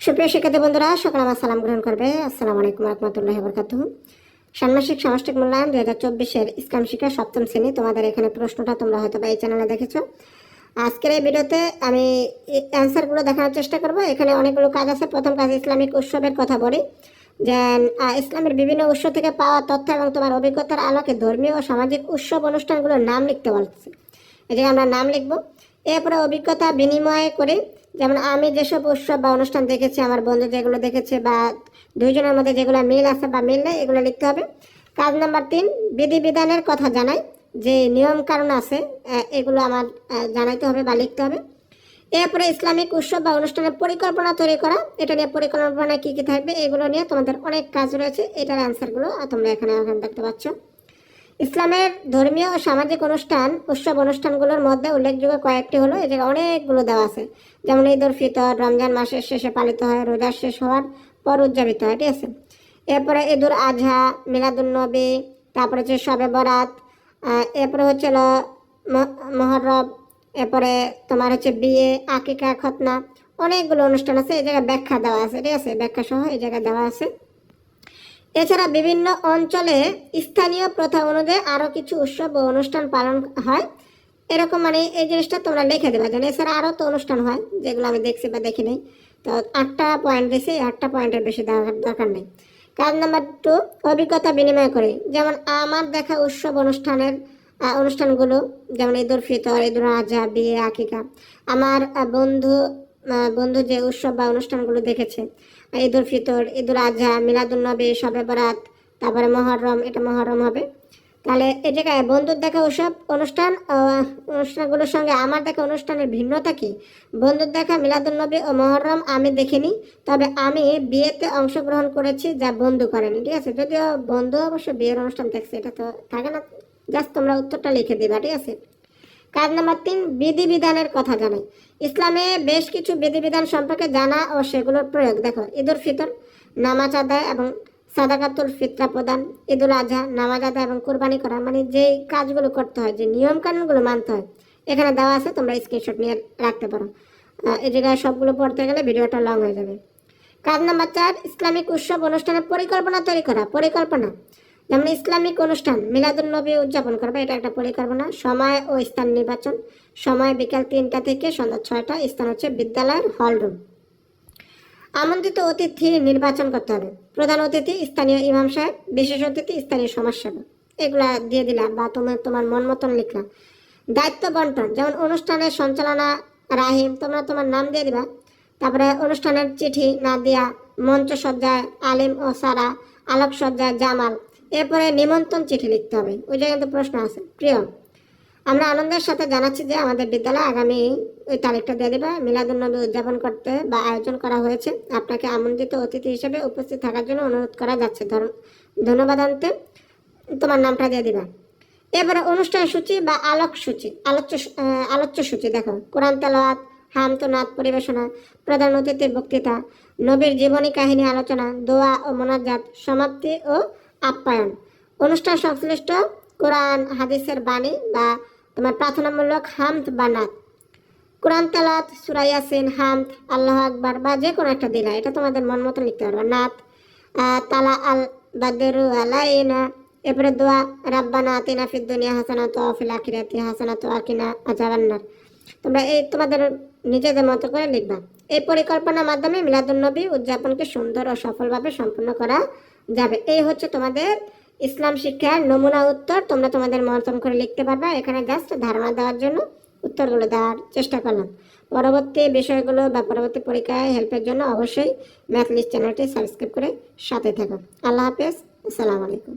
সুপ্রিয় শিক্ষার্থী বন্ধুরা, সকলে আমার সালাম গ্রহণ করবে। আসসালামু আলাইকুম রহমতুল্লাহি বারাকাতুহু। ষান্মাসিক সামষ্টিক মূল্যায়ন 2024-এর ইসলাম শিক্ষা সপ্তম শ্রেণী। তোমাদের এখানে প্রশ্নটা তোমরা হয়তো বা এই চ্যানেলে দেখেছো। আজকের এই ভিডিওতে আমি অ্যান্সারগুলো দেখানোর চেষ্টা করব। এখানে অনেকগুলো কাজ আছে। প্রথম কাজ, ইসলামিক উৎসবের কথা বলি, যে ইসলামের বিভিন্ন উৎস থেকে পাওয়া তথ্য এবং তোমার অভিজ্ঞতার আলোকে ধর্মীয় ও সামাজিক উৎসব অনুষ্ঠানগুলোর নাম লিখতে বলছি। এই যে আমরা নাম লিখব, এরপরে অভিজ্ঞতা বিনিময় করে, যেমন আমি যেসব উৎসব বা অনুষ্ঠান দেখেছি, আমার বন্ধু যেগুলো দেখেছে, বা দুইজনের মধ্যে যেগুলো মিল আছে বা মিল নেই, এগুলো লিখতে হবে। কাজ নাম্বার 3, বিধিবিধানের কথা জানাই, যে নিয়ম কারণ আছে এগুলো আমার জানাইতে হবে বা লিখতে হবে। এরপরে ইসলামিক উৎসব বা অনুষ্ঠানের পরিকল্পনা তৈরি করা, এটা নিয়ে পরিকল্পনা কী কী থাকবে এগুলো নিয়ে তোমাদের অনেক কাজ রয়েছে। এটার অ্যান্সারগুলো তোমরা এখানে দেখতে পাচ্ছ। ইসলামের ধর্মীয় ও সামাজিক উৎসব অনুষ্ঠানগুলোর মধ্যে উল্লেখযোগ্য কয়েকটি হলো, এই জায়গায় অনেকগুলো দেওয়া আছে। যেমন ঈদ উল ফিতর রমজান মাসের শেষে পালিত হয়, রোজা শেষ হওয়ার পর উদযাপিত হয়, ঠিক আছে। এরপরে ঈদ উল আজহা, মিলাদুন নবী, তারপরে হচ্ছে শবে বরাত, এরপরে হচ্ছে মহরম, এরপরে তোমার হচ্ছে বিয়ে, আকিকা, খতনা, অনেকগুলো অনুষ্ঠান আছে। এই জায়গায় ব্যাখ্যা দেওয়া আছে, ঠিক আছে, ব্যাখ্যা সহ এই জায়গায় দেওয়া আছে। এছাড়া বিভিন্ন অঞ্চলে স্থানীয় প্রথা অনুযায়ী আরও কিছু উৎসব ও অনুষ্ঠান পালন হয়, এরকম মানে এই জিনিসটা তোমরা লিখে দেবা। যেন এছাড়া আরও তো অনুষ্ঠান হয় যেগুলো আমি দেখছি বা দেখি নাই। তো 8টা পয়েন্ট দিয়েছি, 8টা পয়েন্টের বেশি দরকার নেই। কাজ নাম্বার 2, অভিজ্ঞতা বিনিময় করে, যেমন আমার দেখা উৎসব অনুষ্ঠানগুলো, যেমন ঈদ উল ফিতর, ঈদ উল আজহা, বিয়ে, আকিকা। আমার বন্ধু যে উৎসব বা অনুষ্ঠানগুলো দেখেছে, ঈদ উল ফিতর, ঈদ উল আজহা, মিলাদুন নবী, শবে বরাত, তারপরে মহরম, এটা মহরম হবে। তাহলে এই জায়গায় বন্ধুর দেখা অনুষ্ঠানগুলোর সঙ্গে আমার দেখা অনুষ্ঠানের ভিন্নতা কি? বন্ধুর দেখা মিলাদুন নবী ও মহরম আমি দেখিনি, তবে আমি বিয়েতে অংশগ্রহণ করেছি যা বন্ধু করেনি, ঠিক আছে। যদিও বন্ধু অবশ্য বিয়ের অনুষ্ঠান দেখছে, এটা তো থাকে না। জাস্ট তোমরা উত্তরটা লিখে দিবা, ঠিক আছে। কাজ নাম্বার 3, বিধিবিধানের কথা জানাই। ইসলামে বেশ কিছু বিধিবিধান সম্পর্কে জানা ও সেগুলোর প্রয়োগ। দেখো, ঈদ উল ফিতর, নামাজ আদায় এবং সাদাকাতুল ফিতরা প্রদান। ঈদ উল আজহা, নামাজ আদায় এবং কুরবানি করা, মানে যেই কাজগুলো করতে হয়, যে নিয়ম কানুনগুলো মানতে হয়, এখানে দেওয়া আছে, তোমরা স্ক্রিনশট নিয়ে রাখতে পারো। এই জায়গায় সবগুলো পড়তে গেলে ভিডিওটা লং হয়ে যাবে। কাজ নাম্বার 4, ইসলামিক উৎসব অনুষ্ঠানের পরিকল্পনা তৈরি করা। পরিকল্পনা, যেমন ইসলামিক অনুষ্ঠান মিলাদুন নবী উদযাপন করবে, এটা একটা পরিকল্পনা। সময় ও স্থান নির্বাচন, সময় বিকাল 3টা থেকে সন্ধ্যা 6টা, স্থান হচ্ছে বিদ্যালয়ের হল রুম। আমন্ত্রিত অতিথি নির্বাচন করতে হবে। প্রধান অতিথি স্থানীয় ইমাম সাহেব, বিশেষ অতিথি স্থানীয় সমাজসেবক, এগুলা দিয়ে দিলাম বা তোমার মন মতন লিখলাম। দায়িত্ব বন্টন, যেমন অনুষ্ঠানের সঞ্চালনা রাহিম, তোমরা তোমার নাম দিয়ে দিবা। তারপরে অনুষ্ঠানের চিঠি নাদিয়া, মঞ্চ সজ্জায় আলিম ও সারা, আলোকসজ্জায় জামাল। এরপরে নিমন্ত্রণ চিঠি লিখতে হবে, ওই জায়গায় কিন্তু প্রশ্ন আছে। প্রিয়, আমরা আনন্দের সাথে জানাচ্ছি যে আমাদের বিদ্যালয়ে আগামী ওই তারিখটা দিয়ে দেবে মিলাদুন নবী উদযাপন করতে বা আয়োজন করা হয়েছে। আপনাকে আমন্ত্রিত অতিথি হিসেবে উপস্থিত থাকার জন্য অনুরোধ করা যাচ্ছে। ধন্যবাদ আনতে তোমার নামটা দিয়ে দিবা। এবারে অনুষ্ঠান সূচি বা আলোচ্য সূচি। দেখো, কোরআন তেলাওয়াত, হামদ ও নাত পরিবেশনা, প্রধান অতিথির বক্তৃতা, নবীর জীবনী কাহিনী আলোচনা, দোয়া ও মোনাজাত, সমাপ্তি ও আপ্যায়ন। অনুষ্ঠান সংশ্লিষ্ট কোরআন হাদিসের বাণী বা তোমার প্রার্থনামূলক হামদ বা নাত, কোরআন তেলাওয়াত, সূরা ইয়াসিন, হামদ, আল্লাহু আকবার বা যে কোনো একটা দিলা, এটা তোমাদের মন মতো লিখতে পারবে। নাত, তালা আল বাদরু আলাইনা। এরপরে দোয়া, রাব্বানা আতিনা ফিদ দুনিয়া হাসানাতু ওয়া ফিল আখিরাতি হাসানাতু ওয়া কিনা আযাবান্নার। তোমরা এই তোমাদের নিজেদের মতো করে লিখবা। এই পরিকল্পনার মাধ্যমে মিলাদুন নবী উদযাপনকে সুন্দর ও সফলভাবে সম্পন্ন করা যাবে। এই হচ্ছে তোমাদের ইসলাম শিক্ষার নমুনা উত্তর। তোমরা তোমাদের মতন করে লিখতে পারবা। এখানে জাস্ট ধারণা দেওয়ার জন্য উত্তরগুলো দেওয়ার চেষ্টা করলাম। পরবর্তী বিষয়গুলো বা পরবর্তী পরীক্ষায় হেল্পের জন্য অবশ্যই ম্যাথ লিস্ট চ্যানেলটি সাবস্ক্রাইব করে সাথে থাকো। আল্লাহ হাফেজ, আসসালামু আলাইকুম।